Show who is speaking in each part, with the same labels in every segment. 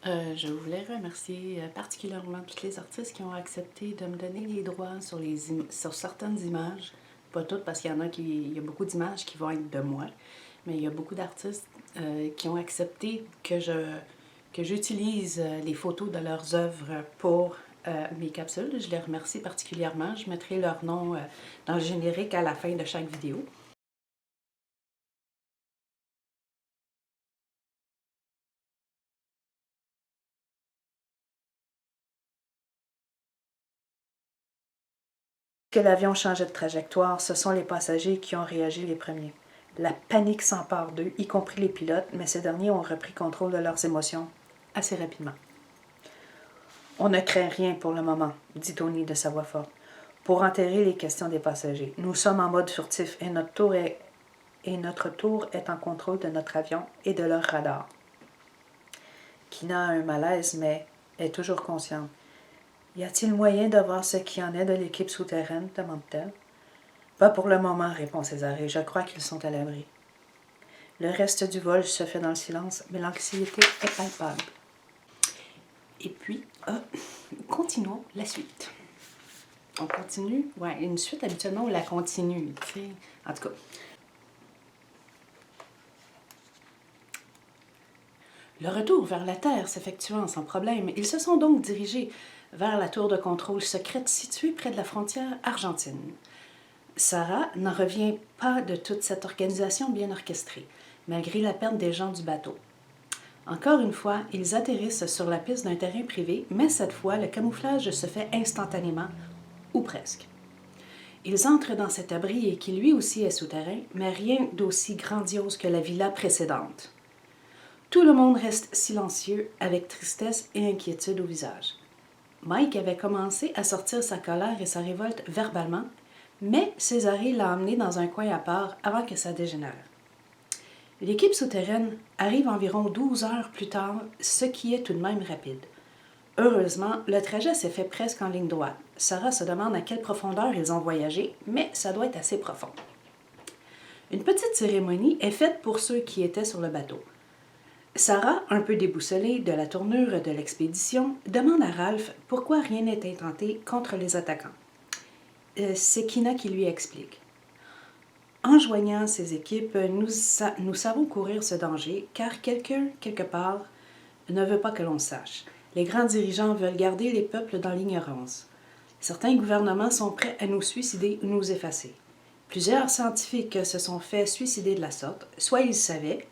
Speaker 1: Je voulais remercier particulièrement tous les artistes qui ont accepté de me donner les droits sur certaines images. Pas toutes, parce qu'il y en a il y a beaucoup d'images qui vont être de moi, mais il y a beaucoup d'artistes qui ont accepté que j'utilise les photos de leurs œuvres pour mes capsules. Je les remercie particulièrement. Je mettrai leur nom dans le générique à la fin de chaque vidéo. Que l'avion changeait de trajectoire, ce sont les passagers qui ont réagi les premiers. La panique s'empare d'eux, y compris les pilotes, mais ces derniers ont repris contrôle de leurs émotions assez rapidement. On ne craint rien pour le moment, dit Tony de sa voix forte, pour enterrer les questions des passagers. Nous sommes en mode furtif et notre tour est en contrôle de notre avion et de leur radar. Kina a un malaise, mais est toujours consciente. Y a-t-il moyen de voir ce qu'il y en est de l'équipe souterraine, demande-t-elle. Pas pour le moment, répond Césarée. Je crois qu'ils sont à l'abri. Le reste du vol se fait dans le silence, mais l'anxiété est palpable. Et puis, continuons la suite. On continue. Ouais, une suite, habituellement, on la continue. Tu sais. En tout cas. Le retour vers la Terre s'effectuant sans problème, ils se sont donc dirigés vers la tour de contrôle secrète située près de la frontière argentine. Sarah n'en revient pas de toute cette organisation bien orchestrée, malgré la perte des gens du bateau. Encore une fois, ils atterrissent sur la piste d'un terrain privé, mais cette fois, le camouflage se fait instantanément, ou presque. Ils entrent dans cet abri qui lui aussi est souterrain, mais rien d'aussi grandiose que la villa précédente. Tout le monde reste silencieux, avec tristesse et inquiétude au visage. Mike avait commencé à sortir sa colère et sa révolte verbalement, mais Césarée l'a emmené dans un coin à part avant que ça dégénère. L'équipe souterraine arrive environ 12 heures plus tard, ce qui est tout de même rapide. Heureusement, le trajet s'est fait presque en ligne droite. Sarah se demande à quelle profondeur ils ont voyagé, mais ça doit être assez profond. Une petite cérémonie est faite pour ceux qui étaient sur le bateau. Sarah, un peu déboussolée de la tournure de l'expédition, demande à Ralph pourquoi rien n'est intenté contre les attaquants. C'est Kina qui lui explique. En joignant ces équipes, nous savons courir ce danger, car quelqu'un, quelque part, ne veut pas que l'on sache. Les grands dirigeants veulent garder les peuples dans l'ignorance. Certains gouvernements sont prêts à nous suicider ou nous effacer. Plusieurs scientifiques se sont fait suicider de la sorte, soit ils savaient,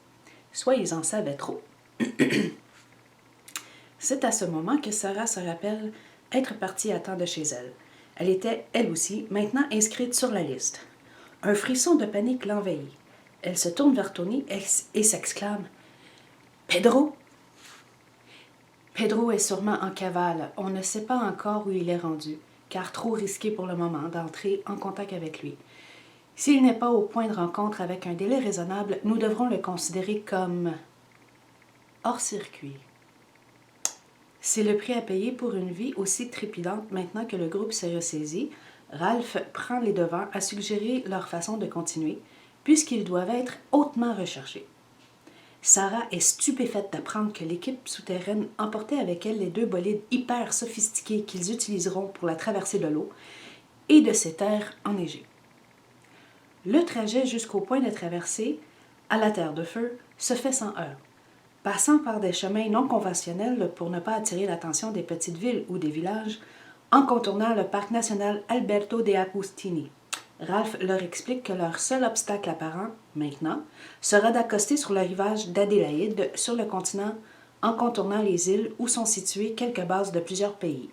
Speaker 1: soit ils en savaient trop. C'est à ce moment que Sarah se rappelle être partie à temps de chez elle. Elle était, elle aussi, maintenant inscrite sur la liste. Un frisson de panique l'envahit. Elle se tourne vers Tony et s'exclame « Pedro !» Pedro est sûrement en cavale. On ne sait pas encore où il est rendu, car trop risqué pour le moment d'entrer en contact avec lui. S'il n'est pas au point de rencontre avec un délai raisonnable, nous devrons le considérer comme hors-circuit. C'est le prix à payer pour une vie aussi trépidante maintenant que le groupe s'est ressaisi. Ralph prend les devants à suggérer leur façon de continuer, puisqu'ils doivent être hautement recherchés. Sarah est stupéfaite d'apprendre que l'équipe souterraine emportait avec elle les 2 bolides hyper sophistiqués qu'ils utiliseront pour la traversée de l'eau et de ces terres enneigées. Le trajet jusqu'au point de traversée, à la Terre de Feu, se fait sans heurts, passant par des chemins non conventionnels pour ne pas attirer l'attention des petites villes ou des villages, en contournant le parc national Alberto de Agustini. Ralph leur explique que leur seul obstacle apparent, maintenant, sera d'accoster sur le rivage d'Adélaïde, sur le continent, en contournant les îles où sont situées quelques bases de plusieurs pays.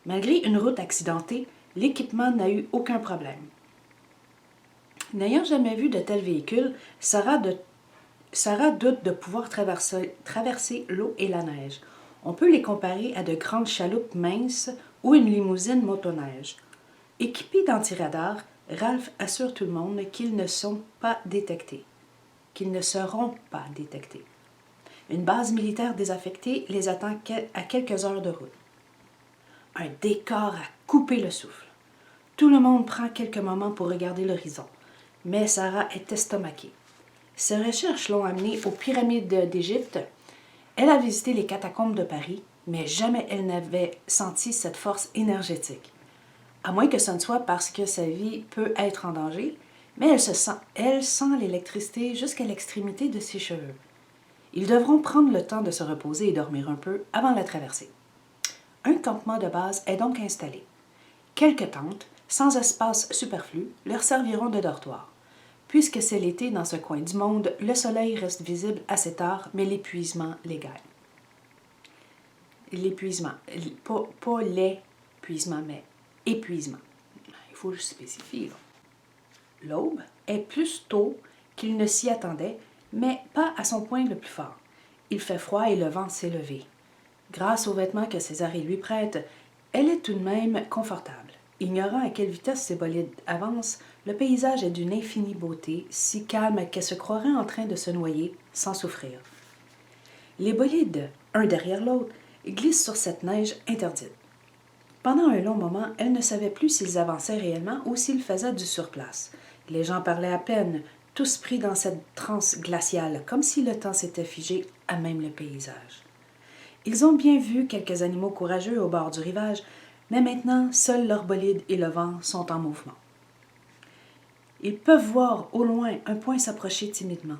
Speaker 1: Malgré une route accidentée, l'équipement n'a eu aucun problème. N'ayant jamais vu de tels véhicules, Sarah doute de pouvoir traverser l'eau et la neige. On peut les comparer à de grandes chaloupes minces ou une limousine motoneige. Équipés d'antiradars, Ralph assure tout le monde qu'ils ne sont pas détectés, qu'ils ne seront pas détectés. Une base militaire désaffectée les attend à quelques heures de route. Un décor à couper le souffle. Tout le monde prend quelques moments pour regarder l'horizon, mais Sarah est estomaquée. Ses recherches l'ont amenée aux pyramides d'Égypte. Elle a visité les catacombes de Paris, mais jamais elle n'avait senti cette force énergétique. À moins que ce ne soit parce que sa vie peut être en danger, mais elle sent l'électricité jusqu'à l'extrémité de ses cheveux. Ils devront prendre le temps de se reposer et dormir un peu avant la traversée. Un campement de base est donc installé. Quelques tentes, sans espace superflu, leur serviront de dortoir. Puisque c'est l'été dans ce coin du monde, le soleil reste visible assez tard, mais l'épuisement les gagne. L'épuisement, pas l'épuisement, mais épuisement. Il faut juste spécifier. L'aube est plus tôt qu'il ne s'y attendait, mais pas à son point le plus fort. Il fait froid et le vent s'est levé. Grâce aux vêtements que Césarée lui prête, elle est tout de même confortable. Ignorant à quelle vitesse ses bolides avancent, le paysage est d'une infinie beauté, si calme qu'elle se croirait en train de se noyer sans souffrir. Les bolides, un derrière l'autre, glissent sur cette neige interdite. Pendant un long moment, elle ne savait plus s'ils avançaient réellement ou s'ils faisaient du surplace. Les gens parlaient à peine, tous pris dans cette transe glaciale, comme si le temps s'était figé à même le paysage. Ils ont bien vu quelques animaux courageux au bord du rivage, mais maintenant, seuls leurs bolides et le vent sont en mouvement. Ils peuvent voir au loin un point s'approcher timidement.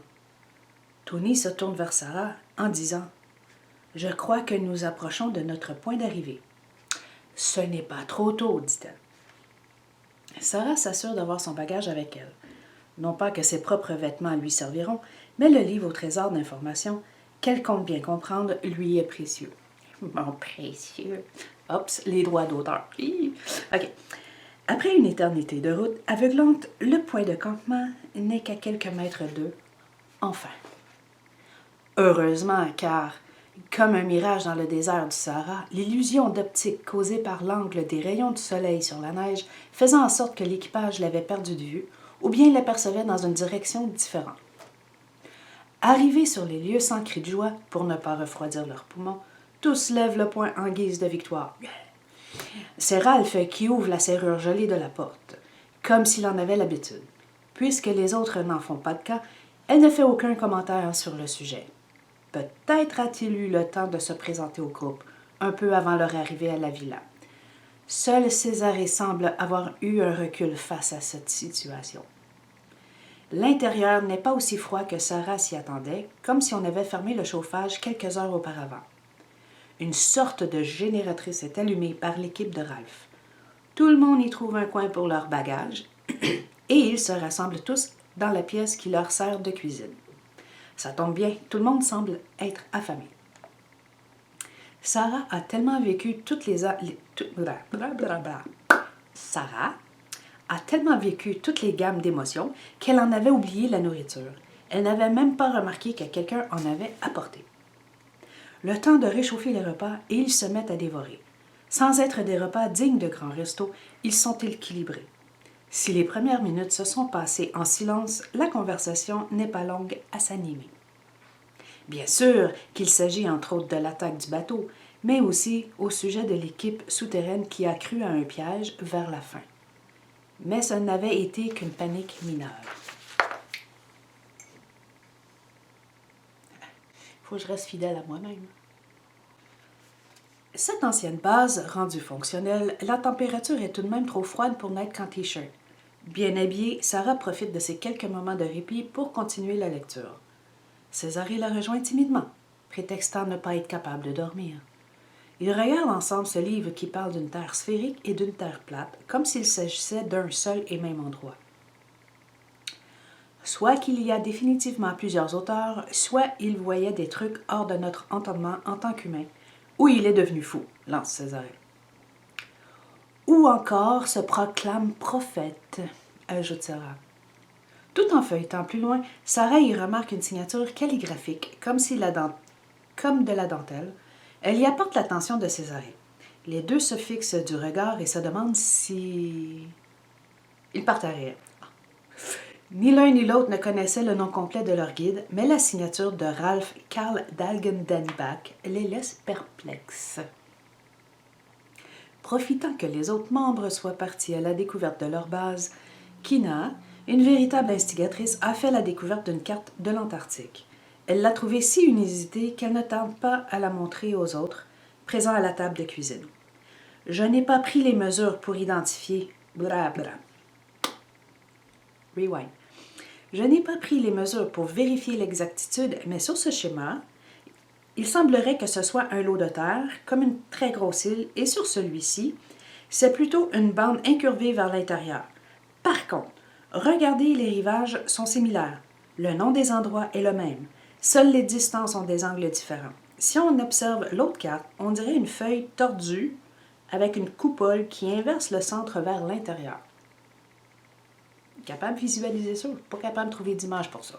Speaker 1: Tony se tourne vers Sarah en disant « Je crois que nous approchons de notre point d'arrivée. »« Ce n'est pas trop tôt, dit-elle. » Sarah s'assure d'avoir son bagage avec elle. Non pas que ses propres vêtements lui serviront, mais le livre au trésor d'informations, qu'elle compte bien comprendre, lui est précieux. Mon précieux. Oups, les droits d'auteur. OK. Après une éternité de route aveuglante, le point de campement n'est qu'à quelques mètres d'eux. Enfin. Heureusement, car, comme un mirage dans le désert du Sahara, l'illusion d'optique causée par l'angle des rayons du soleil sur la neige faisait en sorte que l'équipage l'avait perdu de vue, ou bien l'apercevait dans une direction différente. Arrivés sur les lieux sans cri de joie, pour ne pas refroidir leurs poumons, tous lèvent le poing en guise de victoire. C'est Ralph qui ouvre la serrure gelée de la porte, comme s'il en avait l'habitude. Puisque les autres n'en font pas de cas, elle ne fait aucun commentaire sur le sujet. Peut-être a-t-il eu le temps de se présenter au groupe, un peu avant leur arrivée à la villa. Seul Césarée semble avoir eu un recul face à cette situation. L'intérieur n'est pas aussi froid que Sarah s'y attendait, comme si on avait fermé le chauffage quelques heures auparavant. Une sorte de génératrice est allumée par l'équipe de Ralph. Tout le monde y trouve un coin pour leur bagage et ils se rassemblent tous dans la pièce qui leur sert de cuisine. Ça tombe bien, tout le monde semble être affamé. Sarah a tellement vécu Sarah a tellement vécu toutes les gammes d'émotions qu'elle en avait oublié la nourriture. Elle n'avait même pas remarqué que quelqu'un en avait apporté. Le temps de réchauffer les repas et ils se mettent à dévorer. Sans être des repas dignes de grands restos, ils sont équilibrés. Si les premières minutes se sont passées en silence, la conversation n'est pas longue à s'animer. Bien sûr qu'il s'agit entre autres de l'attaque du bateau, mais aussi au sujet de l'équipe souterraine qui a cru à un piège vers la fin. Mais ce n'avait été qu'une panique mineure. Il faut que je reste fidèle à moi-même. Cette ancienne base, rendue fonctionnelle, la température est tout de même trop froide pour n'être qu'en t-shirt. Bien habillée, Sarah profite de ces quelques moments de répit pour continuer la lecture. Césarée la rejoint timidement, prétextant ne pas être capable de dormir. Ils regardent ensemble ce livre qui parle d'une terre sphérique et d'une terre plate, comme s'il s'agissait d'un seul et même endroit. Soit qu'il y a définitivement plusieurs auteurs, soit il voyait des trucs hors de notre entendement en tant qu'humain, ou il est devenu fou, lance Césarée. Ou encore se proclame prophète, ajoute Sarah. Tout en feuilletant plus loin, Sarah y remarque une signature calligraphique, comme de la dentelle. Elle y apporte l'attention de Césarée. Les deux se fixent du regard et se demandent si... Ils partent à rire. Ni l'un ni l'autre ne connaissaient le nom complet de leur guide, mais la signature de Ralph Karl Dalgen-Danibach les laisse perplexes. Profitant que les autres membres soient partis à la découverte de leur base, Kina, une véritable instigatrice, a fait la découverte d'une carte de l'Antarctique. Elle l'a trouvée si inusitée qu'elle ne tente pas à la montrer aux autres, présents à la table de cuisine. Je n'ai pas pris les mesures pour identifier... Blablabla. Rewind. Je n'ai pas pris les mesures pour vérifier l'exactitude, mais sur ce schéma, il semblerait que ce soit un lot de terre, comme une très grosse île, et sur celui-ci, c'est plutôt une bande incurvée vers l'intérieur. Par contre, regardez, les rivages sont similaires. Le nom des endroits est le même. Seules les distances ont des angles différents. Si on observe l'autre carte, on dirait une feuille tordue avec une coupole qui inverse le centre vers l'intérieur. Capable de visualiser ça? Pas capable de trouver d'image pour ça.